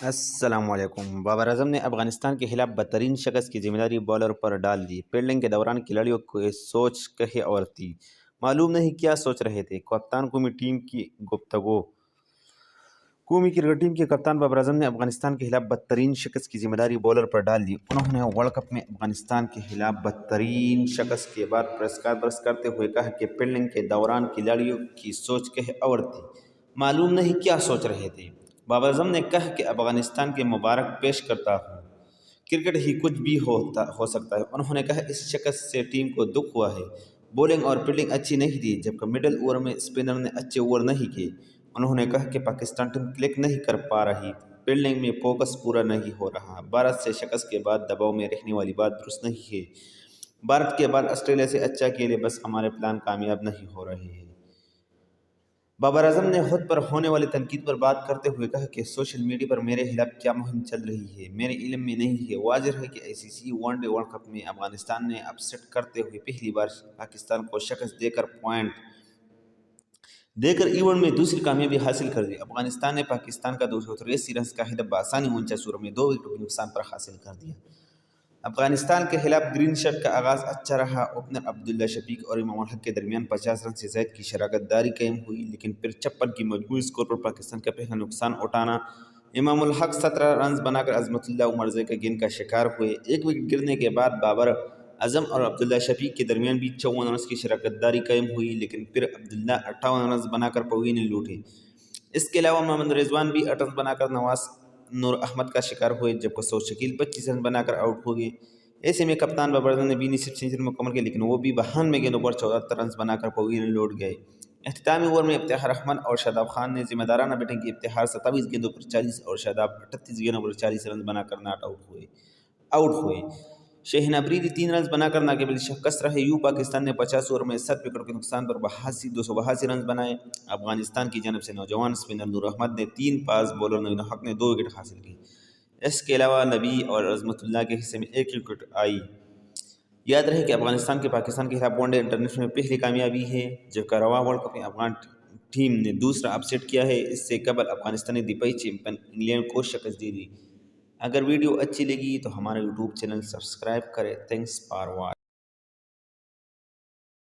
السلام علیکم۔ بابر اعظم نے افغانستان کے خلاف بدترین شکست کی ذمہ داری بالر پر ڈال دی۔ فیلڈنگ کے دوران کھلاڑیوں کو سوچ کہیں اور تھی، معلوم نہیں کیا سوچ رہے تھے۔ کپتان قومی ٹیم کی گفتگو۔ قومی کرکٹ ٹیم کے کپتان بابر اعظم نے افغانستان کے خلاف بدترین شکست کی ذمہ داری بالر پر ڈال دی۔ انہوں نے ورلڈ کپ میں افغانستان کے خلاف بدترین شکست کے بعد پریس کانفرنس کرتے ہوئے کہا کہ فیلڈنگ کے دوران کھلاڑیوں کی سوچ کہیں اور تھی، معلوم نہیں کیا سوچ رہے تھے۔ بابر اعظم نے کہا کہ افغانستان کے مبارک پیش کرتا ہوں، کرکٹ ہی کچھ بھی ہو سکتا ہے۔ انہوں نے کہا اس شکست سے ٹیم کو دکھ ہوا ہے، بولنگ اور فیلڈنگ اچھی نہیں تھی، جبکہ مڈل اوور میں اسپنر نے اچھے اوور نہیں کیے۔ انہوں نے کہا کہ پاکستان ٹیم کلک نہیں کر پا رہی، فیلڈنگ میں فوکس پورا نہیں ہو رہا۔ بھارت سے شکست کے بعد دباؤ میں رہنے والی بات درست نہیں ہے۔ بھارت کے بعد آسٹریلیا سے اچھا کھیلے، بس ہمارے پلان کامیاب نہیں ہو رہے ہیں۔ بابر اعظم نے خود پر ہونے والی تنقید پر بات کرتے ہوئے کہا کہ سوشل میڈیا پر میرے خلاف کیا مہم چل رہی ہے، میرے علم میں نہیں ہے۔ واضح ہے کہ ICC one day world cup میں افغانستان نے اپسیٹ کرتے ہوئے پہلی بار پاکستان کو شکست دے کر پوائنٹ دے کر ایونٹ میں دوسری کامیابی حاصل کر دی۔ افغانستان نے پاکستان کا 283 رنز کا ہدف بآسانی 49 اوور میں 2 وکٹوں کے نقصان پر حاصل کر دیا۔ افغانستان کے خلاف گرین شرٹ کا آغاز اچھا رہا۔ اوپنر عبداللہ شفیق اور امام الحق کے درمیان 50 رن سے زائد کی شراکت داری قائم ہوئی، لیکن پھر 56 کی مجموعی سکور پر پاکستان کا پہلا نقصان اٹھانا۔ امام الحق 17 رنز بنا کر عظمت اللہ عمرزئی کے گیند کا شکار ہوئے۔ ایک وکٹ گرنے کے بعد بابر اعظم اور عبداللہ شفیق کے درمیان بھی 54 رنز کی شراکت داری قائم ہوئی، لیکن پھر عبداللہ 58 رنز بنا کر پوینے لوٹے۔ اس کے علاوہ محمد رضوان بھی 8 رنز بنا کر نواز نور احمد کا شکار ہوئے، جبکہ سعود شکیل 25 رنز بنا کر آؤٹ ہو گئے۔ ایسے میں کپتان بابر اعظم نے بھی نصف سینچری مکمل کی، لیکن وہ بھی 92 گیندوں پر 74 رنز بنا کر پوینے لوٹ گئے۔ اختتامی اوور میں افتخار احمد اور شاداب خان نے ذمہ دارانہ بیٹنگ کی۔ افتخار 27 گیندوں پر 40 اور شاداب 38 گیندوں پر 40 رنز بنا کر ناٹ آؤٹ ہوئے۔ شاہین افریدی 3 رنز بنا کر ناقابل شکست رہے۔ پاکستان نے 50 اوور میں 7 وکٹوں کے نقصان پر 282 رنز بنائے۔ افغانستان کی جانب سے نوجوان اسپنر نور احمد نے 3 فاسٹ بولر نوین الحق نے 2 وکٹ حاصل کی۔ اس کے علاوہ نبی اور عظمت اللہ کے حصے میں 1 وکٹ آئی۔ یاد رہے کہ افغانستان کے پاکستان کے خلاف ون ڈے انٹرنیشنل میں پہلی کامیابی ہے، جبکہ رواں ورلڈ کپ میں افغان ٹیم نے دوسرا اپسیٹ کیا ہے۔ اس سے قبل افغانستان نے دفاعی چیمپئن انگلینڈ کو شکست دے دی۔ اگر ویڈیو اچھی لگی تو ہمارا یوٹیوب چینل سبسکرائب کریں۔ Thanks for watching.